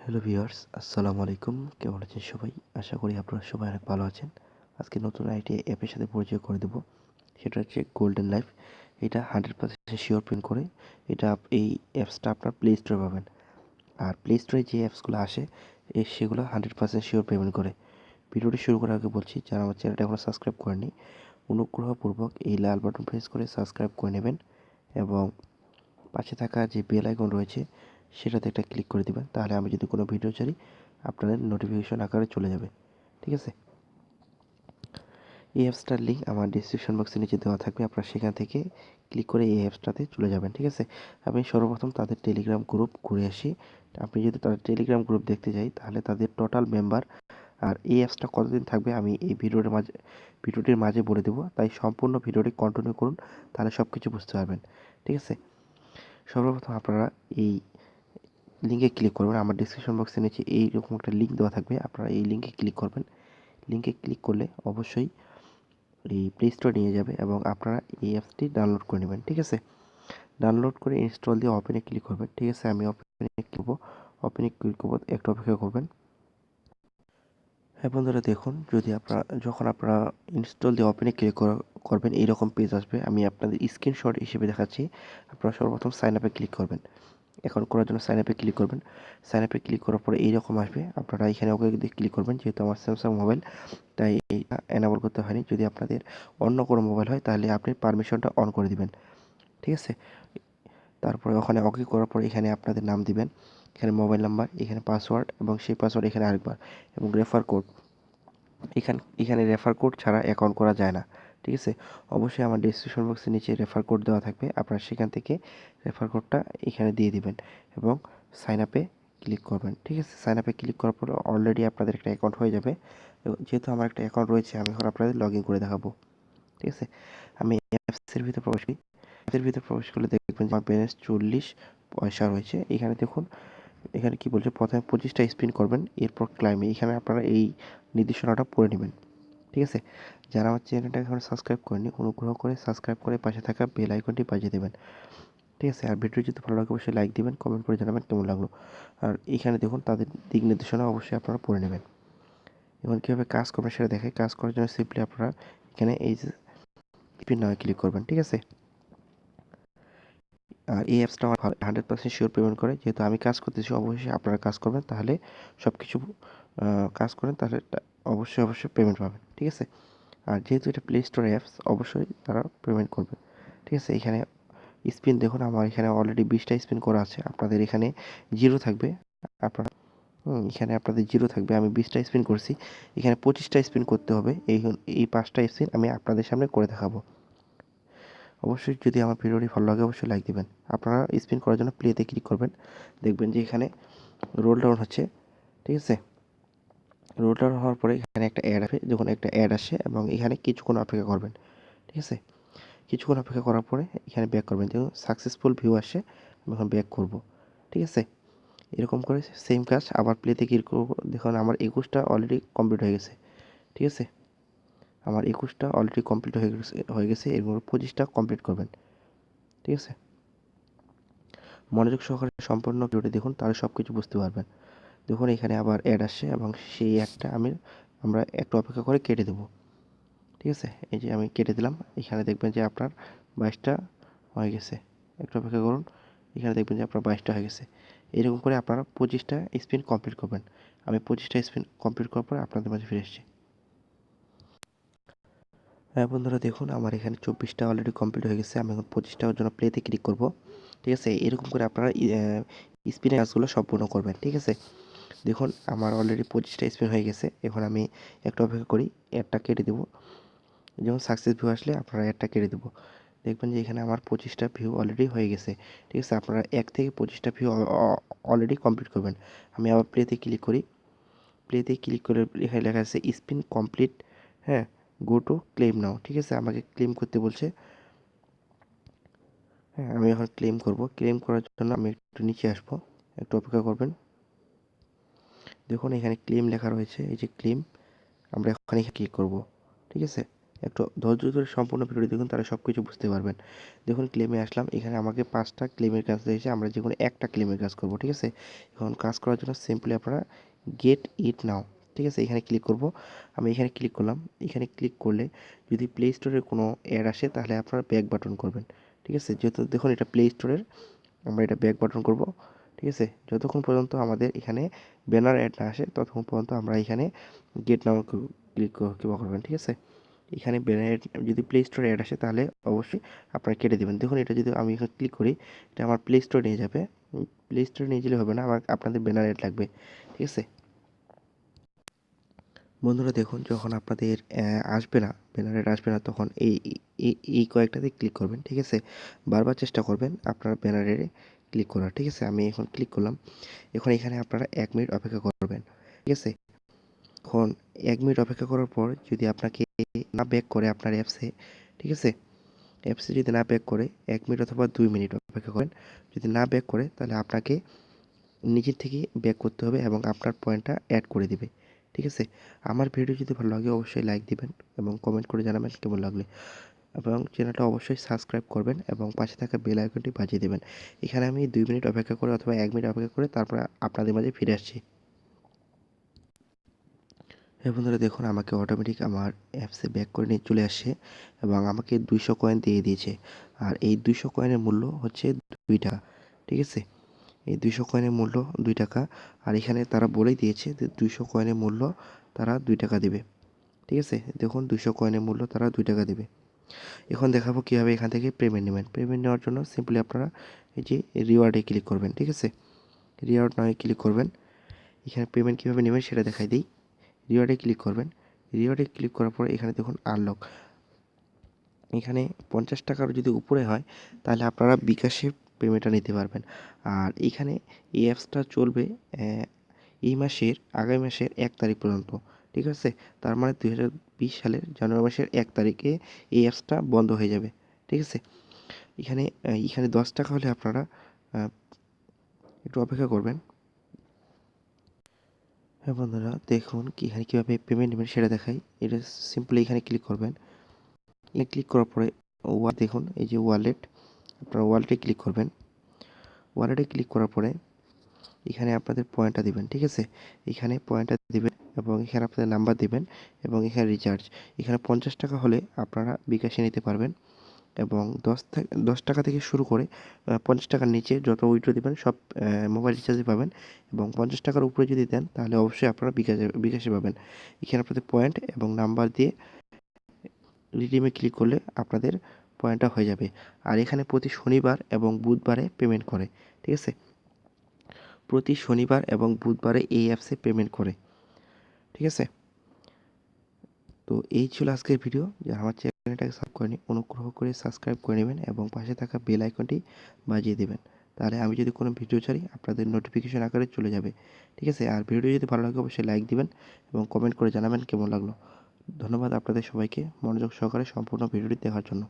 Hello viewers, আসসালামু আলাইকুম। কেমন আছেন সবাই? আশা করি আপনারা সবাই অনেক ভালো আছেন। আজকে নতুন আইটি অ্যাপের সাথে পরিচয় করে দেব। সেটা হচ্ছে গোল্ডেন লাইফ। এটা 100% শিওর প্রিন্ট করে। এই অ্যাপসটা আপনার প্লে স্টোরে পাবেন। আর প্লে স্টোরে যে অ্যাপসগুলো আসে সেগুলো 100% শিওর পেমেন্ট করে। ভিডিওটি শুরু করার আগে বলছি, যারা আমার চ্যানেলটা এখনও সাবস্ক্রাইব করেনি, অনুগ্রহপূর্বক এই লাল বাটন প্রেস করে সাবস্ক্রাইব করে নেবেন এবং পাশে থাকা যে বেল আইকন রয়েছে সেটাতে একটা ক্লিক করে দিবেন। তাহলে আমি যদি কোনো ভিডিও ছাড়ি আপনাদের নোটিফিকেশন আকারে চলে যাবে। ঠিক আছে? এই অ্যাপসটার লিঙ্ক আমার ডিসক্রিপশন বক্সের নিচে দেওয়া থাকবে। আপনারা সেখান থেকে ক্লিক করে এই অ্যাপসটাতে চলে যাবেন। ঠিক আছে? আমি সর্বপ্রথম তাদের টেলিগ্রাম গ্রুপ ঘুরে আসি। আপনি যদি তাদের টেলিগ্রাম গ্রুপ দেখতে যাই তাহলে তাদের টোটাল মেম্বার আর এই অ্যাপসটা কতদিন থাকবে আমি এই ভিডিওটির মাঝে বলে দেবো। তাই সম্পূর্ণ ভিডিওটি কন্টিনিউ করুন, তাহলে সব কিছু বুঝতে পারবেন। ঠিক আছে? সর্বপ্রথম আপনারা এই লিঙ্কে ক্লিক করবেন। আমার ডিসক্রিপশন বক্সের নিচে এইরকম একটা লিঙ্ক দেওয়া থাকবে। আপনারা এই লিঙ্কে ক্লিক করবেন। লিঙ্কে ক্লিক করলে অবশ্যই এই প্লে স্টোরে নিয়ে যাবে এবং আপনারা এই অ্যাপসটি ডাউনলোড করে নেবেন। ঠিক আছে? ডাউনলোড করে ইনস্টল দিয়ে ওপেনে ক্লিক করবেন। ঠিক আছে? আমি ওপেনে ক্লিক করব, একটু অপেক্ষা করবেন। হ্যাঁ বন্ধুরা, দেখুন, যখন আপনারা ইনস্টল দিয়ে ওপেনে ক্লিক করবেন এইরকম পেজ আসবে। আমি আপনাদের স্ক্রিনশট হিসেবে দেখাচ্ছি। আপনারা সর্বপ্রথম সাইন আপে ক্লিক করবেন। অ্যাকাউন্ট করার জন্য সাইন আপে ক্লিক করবেন। সাইন আপে ক্লিক করার পরে এইরকম আসবে। আপনারা এখানে ওকে দিয়ে ক্লিক করবেন। যেহেতু আমার স্যামসাং মোবাইল তাই এইটা এনাবল করতে হয়নি। যদি আপনাদের অন্য কোনো মোবাইল হয় তাহলে আপনি পারমিশনটা অন করে দিবেন। ঠিক আছে? তারপরে ওখানে ওকে করার পরে এখানে আপনাদের নাম দিবেন, এখানে মোবাইল নাম্বার, এখানে পাসওয়ার্ড এবং সেই পাসওয়ার্ড এখানে আরেকবার এবং রেফার কোড। এখানে রেফার কোড ছাড়া অ্যাকাউন্ট করা যায় না। ঠিক আছে? অবশ্যই আমার ডিসক্রিপশন বক্সের নিচে রেফার কোড দেওয়া থাকবে। আপনারা সেখান থেকে রেফার কোডটা এখানে দিয়ে দিবেন এবং সাইন আপে ক্লিক করবেন। ঠিক আছে? সাইন আপে ক্লিক করার পরে অলরেডি আপনাদের একটা অ্যাকাউন্ট হয়ে যাবে। যেহেতু আমার একটা অ্যাকাউন্ট রয়েছে আমি এখন আপনাদের লগ ইন করে দেখাবো। ঠিক আছে? আমি অ্যাপসের ভিতরে প্রবেশ করি। অ্যাপসের ভিতরে প্রবেশ করলে দেখবেন যে আমার ব্যালেন্স 40 পয়সা রয়েছে। এখানে দেখুন, এখানে কি বলছে, প্রথমে 25টা স্পিন করবেন, এরপর ক্লাইমে। এখানে আপনারা এই নির্দেশনাটা পড়ে নেবেন। ঠিক আছে? যারা আমার চ্যানেলটা এখন সাবস্ক্রাইব করেনি, অনুগ্রহ করে সাবস্ক্রাইব করে পাশে থাকা বেল আইকনটি বাজিয়ে দেবেন। ঠিক আছে? আর ভিডিও যদি ভালো লাগে অবশ্যই লাইক দিবেন, কমেন্ট করে জানাবেন কেমন লাগলো। আর এখানে দেখুন তাদের দিক নির্দেশনা অবশ্যই আপনারা পড়ে নেবেন। এখন কীভাবে কাজ করবেন সেটা দেখে। কাজ করার জন্য সিম্পলি আপনারা এখানে এই যে স্পিন নামে ক্লিক করবেন। ঠিক আছে? আর এই অ্যাপসটা আমার 100% শিওর পেমেন্ট করে। যেহেতু আমি কাজ করতেছি, অবশ্যই আপনারা কাজ করবেন, তাহলে সব কিছু কাজ করেন তাহলে অবশ্যই পেমেন্ট পাবেন। ঠিক আছে? আর যেহেতু এটা প্লে স্টোর অ্যাপস, অবশ্যই তারা পেমেন্ট করবে। ঠিক আছে? এখানে স্পিন দেখুন, আমার এখানে অলরেডি 20টা স্পিন করা আছে। আপনাদের এখানে জিরো থাকবে। আপনারা এখানে আপনাদের জিরো থাকবে। আমি 20টা স্পিন করছি। এখানে 25টা স্পিন করতে হবে। এই 5টা স্পিন আমি আপনাদের সামনে করে দেখাবো। অবশ্যই যদি আমার ভিডিওটি ভালো লাগে অবশ্যই লাইক দিবেন। আপনারা স্পিন করার জন্য প্লেতে ক্লিক করবেন। দেখবেন যে এখানে রোল ডাউন হচ্ছে। ঠিক আছে? রোল ডাউন হওয়ার পরে এখানে একটা অ্যাড আসবে। যখন একটা অ্যাড আসে এবং এখানে কিছুক্ষণ অপেক্ষা করবেন। ঠিক আছে? কিছুক্ষণ অপেক্ষা করার পরে এখানে ব্যাক করবেন। যেমন সাকসেসফুল ভিউ আসে, আমি এখন ব্যাক করব। ঠিক আছে? এরকম করে সেম কাজ আবার প্লেতে ক্লিক করব। দেখুন আমার 21টা অলরেডি কমপ্লিট হয়ে গেছে। ঠিক আছে? আমার 21টা অলরেডি কমপ্লিট হয়ে গেছে। এরপর 25টা কমপ্লিট করবেন। ঠিক আছে? মনোযোগ সহকারে সম্পূর্ণ ভিডিওটি দেখুন, তাহলে সব কিছু বুঝতে পারবেন। দেখুন এখানে আবার অ্যাড আসছে এবং সেই অ্যাডটা আমরা একটু অপেক্ষা করে কেটে দেবো। ঠিক আছে? এই যে আমি কেটে দিলাম। এখানে দেখবেন যে আপনার 22টা হয়ে গেছে। একটু অপেক্ষা করুন। এখানে দেখবেন যে আপনার 22টা হয়ে গেছে। এরকম করে আপনারা 25টা স্পিন কমপ্লিট করবেন। আমি 25টা স্পিন কমপ্লিট করার পরে আপনাদের মাঝে ফিরে এসেছি। হ্যাঁ বন্ধুরা, দেখুন আমার এখানে 24টা অলরেডি কমপ্লিট হয়ে গেছে। আমি এখন 25টার জন্য প্লেতে ক্লিক করব। ঠিক আছে? এরকম করে আপনারা স্পিনের কাজগুলো সম্পূর্ণ করবেন। ঠিক আছে? দেখুন আমার অলরেডি 25টা স্পিন হয়ে গেছে। এখন আমি একটু অপেক্ষা করি, অ্যাডটা কেটে দেবো। যেমন সাকসেস ভিউ আসলে আপনারা অ্যাডটা কেটে দেবো। দেখবেন যে এখানে আমার 25টা ভিউ অলরেডি হয়ে গেছে। ঠিক আছে? আপনারা 1 থেকে 25টা ভিউ অলরেডি কমপ্লিট করবেন। আমি আবার প্লেতে ক্লিক করি। প্লেতে ক্লিক করে এখানে লেখা আছে স্পিন কমপ্লিট। হ্যাঁ, গো টু ক্লেম নাও। ঠিক আছে? আমাকে ক্লেম করতে বলছে। হ্যাঁ, আমি এখন ক্লেম করব। ক্লেম করার জন্য আমি একটু নিচে আসবো, একটু অপেক্ষা করবেন। দেখুন এখানে ক্লেম লেখা রয়েছে, এই যে ক্লেম, আমরা এখন এখানে ক্লিক করব। ঠিক আছে? একটু ধৈর্য ধরে সম্পূর্ণ ভিডিওটি দেখুন, তাহলে সব কিছু বুঝতে পারবেন। দেখুন ক্লেমে আসলাম, এখানে আমাকে 5টা ক্লেমের কাজ দিয়েছে, আমরা যেকোনো একটা ক্লেমের কাজ করব, ঠিক আছে। এখন কাজ করার জন্য সিম্পলি আপনারা গেট ইট নাও, ঠিক আছে, এখানে ক্লিক করব। আমি এখানে ক্লিক করলাম। এখানে ক্লিক করলে যদি প্লে স্টোরে কোনো অ্যাড আসে তাহলে আপনারা ব্যাক বাটন করবেন, ঠিক আছে। যেহেতু দেখুন এটা প্লে স্টোরের, আমরা এটা ব্যাক বাটন করব, ঠিক আছে। যতক্ষণ পর্যন্ত আমাদের এখানে ব্যানার অ্যাড না আসে ততক্ষণ পর্যন্ত আমরা এখানে গেট নাও ক্লিক করবেন, ঠিক আছে। এখানে ব্যানার যদি প্লে স্টোরে অ্যাড আসে তাহলে অবশ্যই আপনারা কেটে দেবেন। দেখুন এটা যদি আমি এখানে ক্লিক করি, এটা আমার প্লে স্টোরে নিয়ে যাবে। প্লে স্টোরে নিয়ে গেলে হবে না, আমার আপনাদের ব্যানার অ্যাড লাগবে, ঠিক আছে। বন্ধুরা দেখুন যখন আপনাদের আসবে না, ব্যানার অ্যাড আসবে না, তখন এই কয়েকটাতে ক্লিক করবেন, ঠিক আছে। বারবার চেষ্টা করবেন আপনার ব্যানার অ্যাডে ক্লিক করার, ঠিক আছে। আমি এখন ক্লিক করলাম। এখন এখানে আপনারা 1 মিনিট অপেক্ষা করবেন, ঠিক আছে। এখন 1 মিনিট অপেক্ষা করার পর যদি আপনাকে না ব্যাক করে আপনার অ্যাপসে, ঠিক আছে, অ্যাপসে যদি না ব্যাক করে 1 মিনিট অথবা 2 মিনিট অপেক্ষা করেন। যদি না ব্যাক করে তাহলে আপনাকে নিজের থেকেই ব্যাক করতে হবে এবং আপনার পয়েন্টটা অ্যাড করে দিবে, ঠিক আছে। আমার ভিডিও যদি ভালো লাগে অবশ্যই লাইক দিবেন এবং কমেন্ট করে জানাবেন কেমন লাগলে, এবং চ্যানেলটা অবশ্যই সাবস্ক্রাইব করবেন এবং পাশে থাকা বেল আইকনটি বাজিয়ে দেবেন। এখানে আমি 2 মিনিট অপেক্ষা করে অথবা 1 মিনিট অপেক্ষা করে তারপর আপনাদের মাঝে ফিরে আসছি। হ্যাঁ বন্ধুরা দেখুন আমাকে অটোমেটিক আমার অ্যাপসে ব্যাক করে নিয়ে চলে আসছে এবং আমাকে 200 কয়েন দিয়ে দিয়েছে। আর এই 200 কয়েনের মূল্য হচ্ছে 2 টাকা, ঠিক আছে। এই 200 কয়েনের মূল্য 2 টাকা। আর এখানে তারা বলেই দিয়েছে যে 200 কয়েনের মূল্য তারা 2 টাকা দেবে, ঠিক আছে। দেখুন 200 কয়েনের মূল্য তারা 2 টাকা দেবে। এখন দেখাবো কীভাবে এখান থেকে পেমেন্ট নেবেন। পেমেন্ট নেওয়ার জন্য সিম্পলি আপনারা এই যে রিওয়ার্ডে ক্লিক করবেন, ঠিক আছে। রিওয়ার্ড নয় ক্লিক করবেন। এখানে পেমেন্ট কীভাবে নেবেন সেটা দেখাই দিই। রিওয়ার্ডে ক্লিক করবেন। রিওয়ার্ডে ক্লিক করার পরে এখানে দেখুন আনলক, এখানে 50 টাকার যদি উপরে হয় তাহলে আপনারা বিকাশে পেমেন্টটা নিতে পারবেন। আর এখানে এই অ্যাপসটা চলবে এই মাসের আগামী মাসের 1 তারিখ পর্যন্ত, ঠিক আছে। তার মানে 2020 সালের জানুয়ারি মাসের 1 তারিখে এই অ্যাপসটা বন্ধ হয়ে যাবে, ঠিক আছে। এখানে 10 টাকা হলে আপনারা একটু অপেক্ষা করবেন। হ্যাঁ বন্ধুরা দেখুন এখানে কীভাবে পেমেন্ট নেবেন সেটা দেখাই। এটা সিম্পলি এখানে ক্লিক করবেন। এখানে ক্লিক করার পরে দেখুন এই যে ওয়ালেট, আপনারা ওয়ালেটে ক্লিক করবেন। ওয়ালেটে ক্লিক করার পরে এখানে আপনাদের পয়েন্টটা দিবেন, ঠিক আছে। এখানে পয়েন্টটা দিবেন এবং এখানে আপনাদের নাম্বার দিবেন এবং এখানে রিচার্জ। এখানে 50 টাকা হলে আপনারা বিকাশে নিতে পারবেন এবং 10 টাকা থেকে শুরু করে 50 টাকার নিচে যত উইথড্র দিবেন সব মোবাইল রিচার্জে পাবেন এবং 50 টাকার উপরে যদি দেন তাহলে অবশ্যই আপনারা বিকাশে পাবেন। এখানে আপনাদের পয়েন্ট এবং নাম্বার দিয়ে রিডিমে ক্লিক করলে আপনাদের পয়েন্টটা হয়ে যাবে। আর এখানে প্রতি শনিবার এবং বুধবারে পেমেন্ট করে, ঠিক আছে। প্রতি শনিবার এবং বুধবারে এই অ্যাপসে পেমেন্ট করে, ঠিক আছে। তো এই ছিল আজকের ভিডিও। যারা আমার চ্যানেলটাকে সাবস্ক্রাইব করেনি অনুগ্রহ করে সাবস্ক্রাইব করে নেবেন এবং পাশে থাকা বেল আইকনটি বাজিয়ে দেবেন, তাহলে আমি যদি কোনো ভিডিও ছাড়ি আপনাদের নোটিফিকেশন আকারে চলে যাবে, ঠিক আছে। আর ভিডিও যদি ভালো লাগে অবশ্যই লাইক দিবেন এবং কমেন্ট করে জানাবেন কেমন লাগলো। ধন্যবাদ আপনাদের সবাইকে মনোযোগ সহকারে সম্পূর্ণ ভিডিওটি দেখার জন্য।